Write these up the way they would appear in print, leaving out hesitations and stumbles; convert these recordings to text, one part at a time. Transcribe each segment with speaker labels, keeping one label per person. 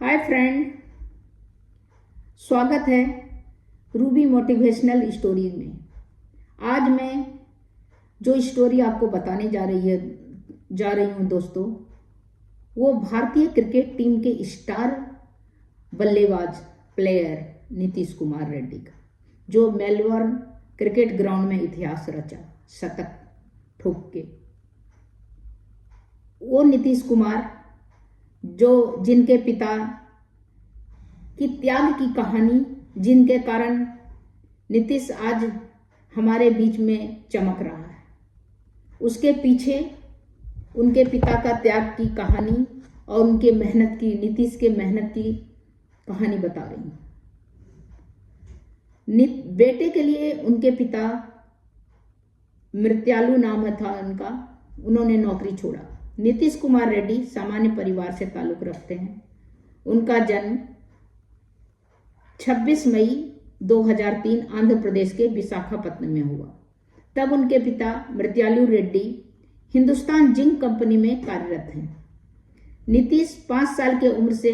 Speaker 1: Hi friend, स्वागत है Ruby motivational stories में। आज मैं जो स्टोरी आपको बताने जा रही हूँ दोस्तों, वो भारतीय क्रिकेट टीम के स्टार बल्लेबाज प्लेयर नीतीश कुमार रेड्डी का, जो मेलबर्न क्रिकेट ग्राउंड में इतिहास रचा शतक ठोक के। वो नीतीश कुमार जिनके पिता की त्याग की कहानी, जिनके कारण नीतीश आज हमारे बीच में चमक रहा है, उसके पीछे उनके पिता का त्याग की कहानी और उनके नीतीश के मेहनत की कहानी बता रही हूँ। बेटे के लिए उनके पिता, मृत्यालु नाम था उनका, उन्होंने नौकरी छोड़ा। नीतीश कुमार रेड्डी सामान्य परिवार से ताल्लुक रखते हैं। उनका जन्म 26 मई 2003 आंध्र प्रदेश के विशाखापत्तनम में हुआ। तब उनके पिता मृत्यालु रेड्डी हिंदुस्तान जिंक कंपनी में कार्यरत हैं। नीतीश 5 साल के उम्र से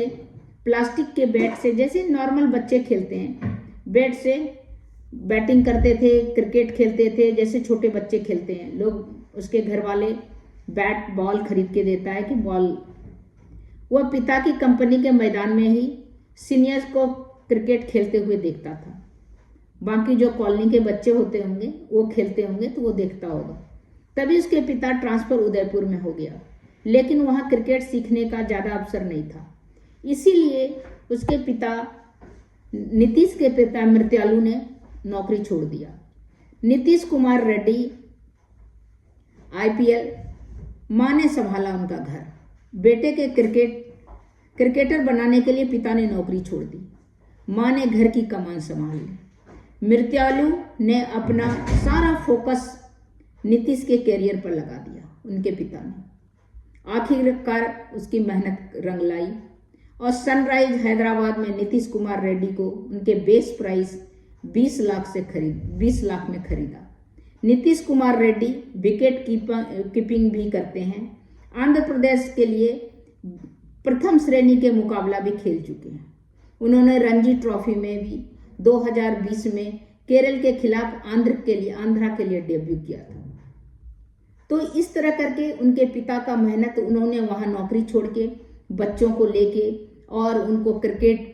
Speaker 1: प्लास्टिक के बैट से, जैसे नॉर्मल बच्चे खेलते हैं, बैट से बैटिंग करते थे, क्रिकेट खेलते थे जैसे छोटे बच्चे खेलते हैं। लोग, उसके घर वाले बैट बॉल खरीद के देता है कि बॉल, वह पिता की कंपनी के मैदान में ही सीनियर्स को क्रिकेट खेलते हुए देखता था। बाकी जो कॉलोनी के बच्चे होते होंगे वो खेलते होंगे तो वो देखता होगा। तभी उसके पिता ट्रांसफर उदयपुर में हो गया, लेकिन वहाँ क्रिकेट सीखने का ज़्यादा अवसर नहीं था। इसीलिए उसके पिता, नीतीश के पिता मृत्यालु ने नौकरी छोड़ दिया। नीतीश कुमार रेड्डी IPL, माँ ने संभाला उनका घर। बेटे के क्रिकेटर बनाने के लिए पिता ने नौकरी छोड़ दी। माँ ने घर की कमान संभाल ली। मृत्यालु ने अपना सारा फोकस नीतीश के कैरियर पर लगा दिया। उनके पिता ने आखिरकार उसकी मेहनत रंग लाई और सनराइज हैदराबाद में नीतीश कुमार रेड्डी को उनके बेस प्राइस 20 लाख में खरीदा। नीतीश कुमार रेड्डी विकेट कीपिंग भी करते हैं। आंध्र प्रदेश के लिए प्रथम श्रेणी के मुकाबला भी खेल चुके हैं। उन्होंने रणजी ट्रॉफी में भी 2020 में केरल के खिलाफ आंध्रा के लिए डेब्यू किया था। तो इस तरह करके उनके पिता का मेहनत, उन्होंने वहाँ नौकरी छोड़ के बच्चों को लेके और उनको क्रिकेट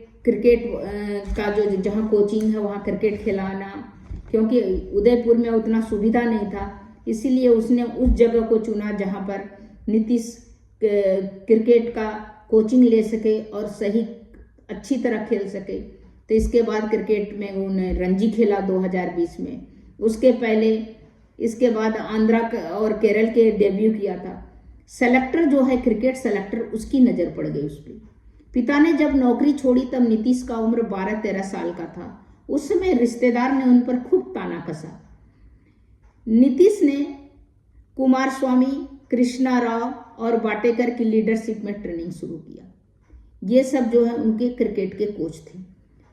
Speaker 1: का जो जहाँ कोचिंग है वहाँ क्रिकेट खिलाना, क्योंकि उदयपुर में उतना सुविधा नहीं था, इसीलिए उसने उस जगह को चुना जहाँ पर नीतीश क्रिकेट का कोचिंग ले सके और सही अच्छी तरह खेल सके। तो इसके बाद क्रिकेट में उन्होंने रणजी खेला 2020 में। इसके बाद आंध्रा और केरल के डेब्यू किया था। सेलेक्टर जो है, क्रिकेट सेलेक्टर, उसकी नज़र पड़ गई उस पर। पिता ने जब नौकरी छोड़ी तब नीतीश का उम्र 12-13 साल का था। उस समय रिश्तेदार ने उन पर खूब ताना कसा। नीतीश ने कुमार स्वामी, कृष्णा राव और वाटेकर की लीडरशिप में ट्रेनिंग शुरू किया। ये सब जो है उनके क्रिकेट के कोच थे।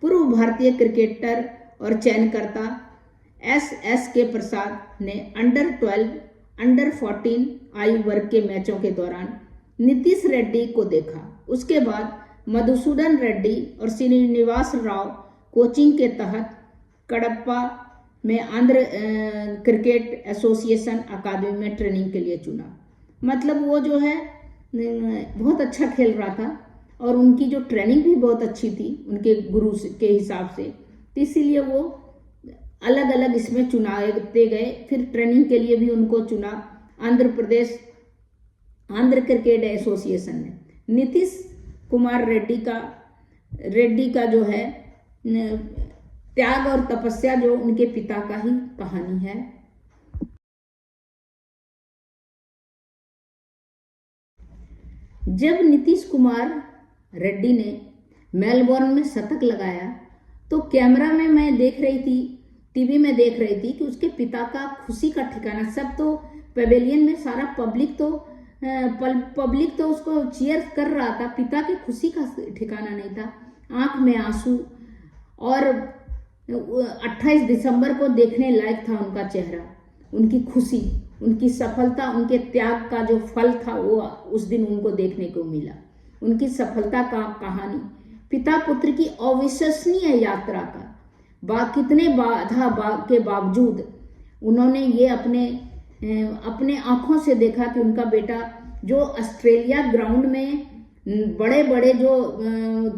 Speaker 1: पूर्व भारतीय क्रिकेटर और चयनकर्ता SSK प्रसाद ने अंडर 12, अंडर 14 आयु वर्ग के मैचों के दौरान नीतीश रेड्डी को देखा। उसके बाद मधुसूदन रेड्डी और श्रीनिवास राव कोचिंग के तहत कडप्पा में आंध्र क्रिकेट एसोसिएशन अकादमी में ट्रेनिंग के लिए चुना। मतलब वो जो है बहुत अच्छा खेल रहा था और उनकी जो ट्रेनिंग भी बहुत अच्छी थी उनके गुरु के हिसाब से, तो इसीलिए वो अलग अलग इसमें चुनाते गए। फिर ट्रेनिंग के लिए भी उनको चुना आंध्र क्रिकेट एसोसिएशन ने। नीतीश कुमार रेड्डी का जो है त्याग और तपस्या जो उनके पिता का ही कहानी है। जब नीतीश कुमार रेड्डी ने मेलबोर्न में शतक लगाया तो कैमरा में मैं देख रही थी, टीवी में देख रही थी कि उसके पिता का खुशी का ठिकाना, सब तो पेवेलियन में सारा पब्लिक तो उसको चीयर कर रहा था, पिता की खुशी का ठिकाना नहीं था। आंख में आंसू, और 28 दिसंबर को देखने लायक था उनका चेहरा, उनकी खुशी, उनकी सफलता, उनके त्याग का जो फल था वो उस दिन उनको देखने को मिला। उनकी सफलता का कहानी, पिता पुत्र की अविश्वसनीय यात्रा का कितने के बावजूद उन्होंने ये अपने आंखों से देखा कि उनका बेटा जो ऑस्ट्रेलिया ग्राउंड में बड़े बड़े जो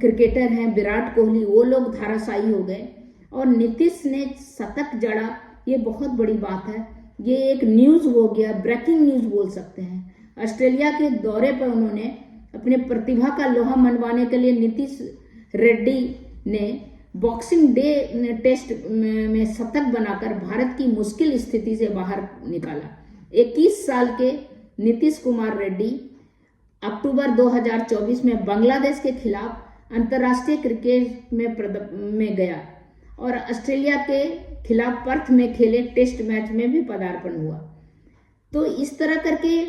Speaker 1: क्रिकेटर हैं, विराट कोहली, वो लोग धाराशायी हो गए और नीतीश ने शतक जड़ा। ये बहुत बड़ी बात है, ये एक न्यूज़ हो गया, ब्रेकिंग न्यूज़ बोल सकते हैं। ऑस्ट्रेलिया के दौरे पर उन्होंने अपने प्रतिभा का लोहा मनवाने के लिए नीतीश रेड्डी ने बॉक्सिंग डे टेस्ट में शतक बनाकर भारत की मुश्किल स्थिति से बाहर निकाला। 21 साल के नीतीश कुमार रेड्डी अक्टूबर 2024 में बांग्लादेश के खिलाफ अंतर्राष्ट्रीय क्रिकेट में गया और ऑस्ट्रेलिया के खिलाफ पर्थ में खेले टेस्ट मैच में भी पदार्पण हुआ। तो इस तरह करके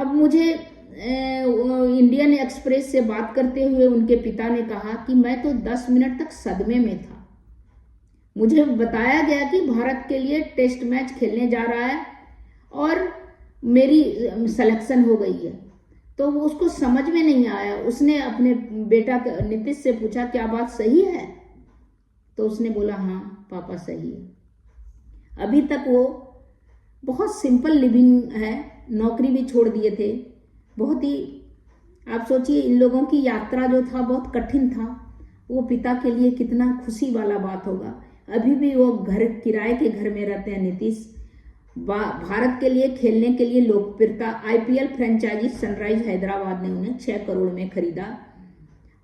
Speaker 1: अब मुझे इंडियन एक्सप्रेस से बात करते हुए उनके पिता ने कहा कि मैं तो 10 मिनट तक सदमे में था। मुझे बताया गया कि भारत के लिए टेस्ट मैच खेलने जा रहा है और मेरी सिलेक्शन हो गई है, तो वो उसको समझ में नहीं आया। उसने अपने बेटा नीतीश से पूछा क्या बात सही है, तो उसने बोला हाँ पापा सही है। अभी तक वो बहुत सिंपल लिविंग है, नौकरी भी छोड़ दिए थे। बहुत ही, आप सोचिए इन लोगों की यात्रा जो था बहुत कठिन था, वो पिता के लिए कितना खुशी वाला बात होगा। अभी भी वो किराए के घर में रहते हैं नीतीश। भारत के लिए खेलने के लिए लोकप्रियता, आईपीएल फ्रेंचाइजी सनराइज हैदराबाद ने उन्हें 6 करोड़ में खरीदा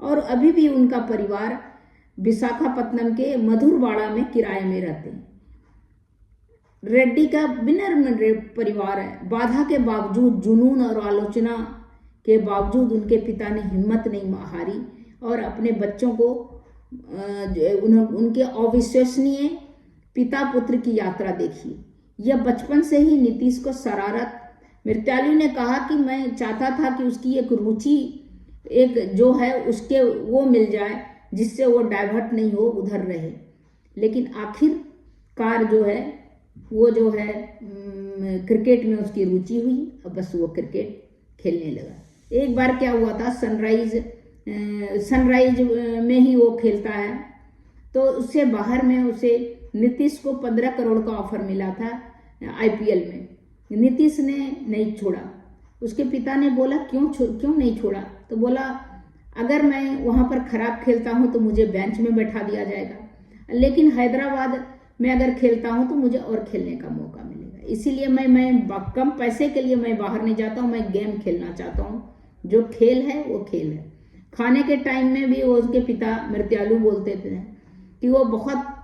Speaker 1: और अभी भी उनका परिवार विशाखापत्तनम के मधुरवाड़ा में किराए में रहते हैं। रेड्डी का विनम्र परिवार है। बाधा के बावजूद, जुनून और आलोचना के बावजूद उनके पिता ने हिम्मत नहीं हारी और अपने बच्चों को उनके अविश्वसनीय पिता पुत्र की यात्रा देखी। यह बचपन से ही नीतीश को शरारत, मृत्यालु ने कहा कि मैं चाहता था कि उसकी एक रुचि एक जो है उसके वो मिल जाए जिससे वो डाइवर्ट नहीं हो, उधर रहे। लेकिन आखिरकार जो है वो जो है क्रिकेट में उसकी रुचि हुई और बस वो क्रिकेट खेलने लगा। एक बार क्या हुआ था, सनराइज में ही वो खेलता है, तो उससे बाहर में उसे नीतीश को 15 करोड़ का ऑफर मिला था आईपीएल में। नीतीश ने नहीं छोड़ा। उसके पिता ने बोला क्यों नहीं छोड़ा, तो बोला अगर मैं वहाँ पर खराब खेलता हूँ तो मुझे बेंच में बैठा दिया जाएगा, लेकिन हैदराबाद में अगर खेलता हूँ तो मुझे और खेलने का मौका मिलेगा। इसीलिए मैं कम पैसे के लिए मैं बाहर नहीं जाता हूँ, मैं गेम खेलना चाहता हूँ। जो खेल है वो खेल है। खाने के टाइम में भी वो उसके पिता मृत्यालु बोलते थे कि वो बहुत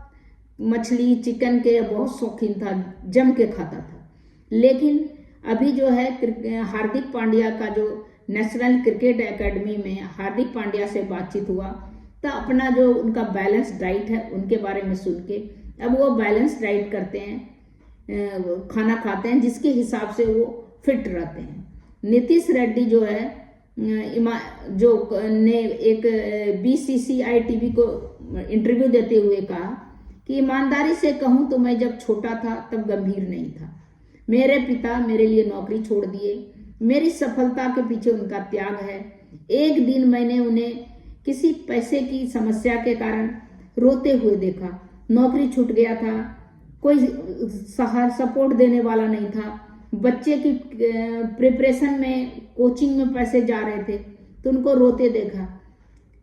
Speaker 1: मछली चिकन के बहुत शौकीन था, जम के खाता था। लेकिन अभी जो है हार्दिक पांड्या का जो नेशनल क्रिकेट एकेडमी में हार्दिक पांड्या से बातचीत हुआ, तो अपना जो उनका बैलेंस डाइट है उनके बारे में सुन के अब वो बैलेंस डाइट करते हैं, खाना खाते हैं, जिसके हिसाब से वो फिट रहते हैं। नीतीश रेड्डी जो है जो ने एक BCCI टीवी को इंटरव्यू देते हुए कहा कि ईमानदारी से कहूँ तो मैं जब छोटा था तब गंभीर नहीं था। मेरे पिता मेरे लिए नौकरी छोड़ दिए, मेरी सफलता के पीछे उनका त्याग है। एक दिन मैंने उन्हें किसी पैसे की समस्या के कारण रोते हुए देखा। नौकरी छूट गया था, कोई सपोर्ट देने वाला नहीं था, बच्चे की प्रिपरेशन में कोचिंग में पैसे जा रहे थे, तो उनको रोते देखा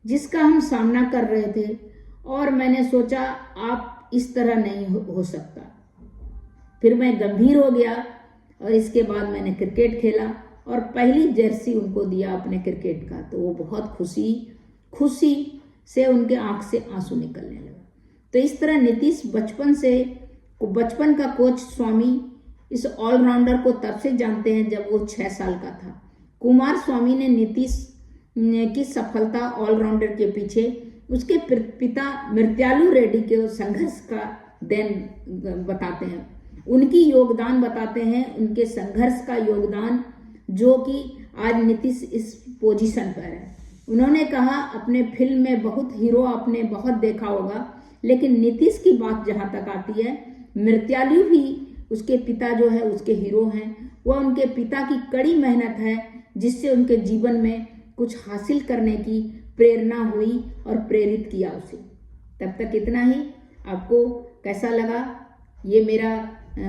Speaker 1: जिसका हम सामना कर रहे थे, और मैंने सोचा आप इस तरह नहीं हो सकता। फिर मैं गंभीर हो गया और इसके बाद मैंने क्रिकेट खेला और पहली जर्सी उनको दिया अपने क्रिकेट का, तो वो बहुत खुशी से उनके आंख से आंसू निकलने लगा। तो इस तरह नीतीश बचपन का कोच स्वामी इस ऑलराउंडर को तब से जानते हैं जब वो 6 साल का था। कुमार स्वामी ने नीतीश की सफलता ऑलराउंडर के पीछे उसके पिता मृत्यालु रेड्डी के संघर्ष का देन बताते हैं, उनकी योगदान बताते हैं, उनके संघर्ष का योगदान, जो कि आज नीतीश इस पोजीशन पर है। उन्होंने कहा अपने फिल्म में बहुत हीरो आपने बहुत देखा होगा, लेकिन नीतीश की बात जहाँ तक आती है, मृत्यालु भी उसके पिता जो है उसके हीरो हैं। वह उनके पिता की कड़ी मेहनत है जिससे उनके जीवन में कुछ हासिल करने की प्रेरणा हुई और प्रेरित किया उसे। तब तक इतना ही। आपको कैसा लगा ये मेरा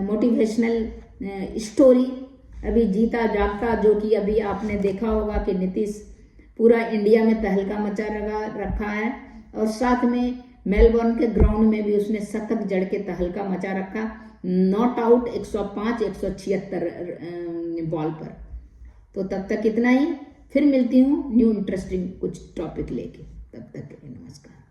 Speaker 1: मोटिवेशनल स्टोरी? अभी जीता जागता, जो कि अभी आपने देखा होगा कि नीतीश पूरा इंडिया में तहलका मचा रखा है, और साथ में मेलबोर्न के ग्राउंड में भी उसने सख्त जड़ के तहलका मचा रखा, नॉट आउट 105 176 बॉल पर। तो तब तक इतना ही, फिर मिलती हूँ न्यू इंटरेस्टिंग कुछ टॉपिक लेके। तब तक नमस्कार।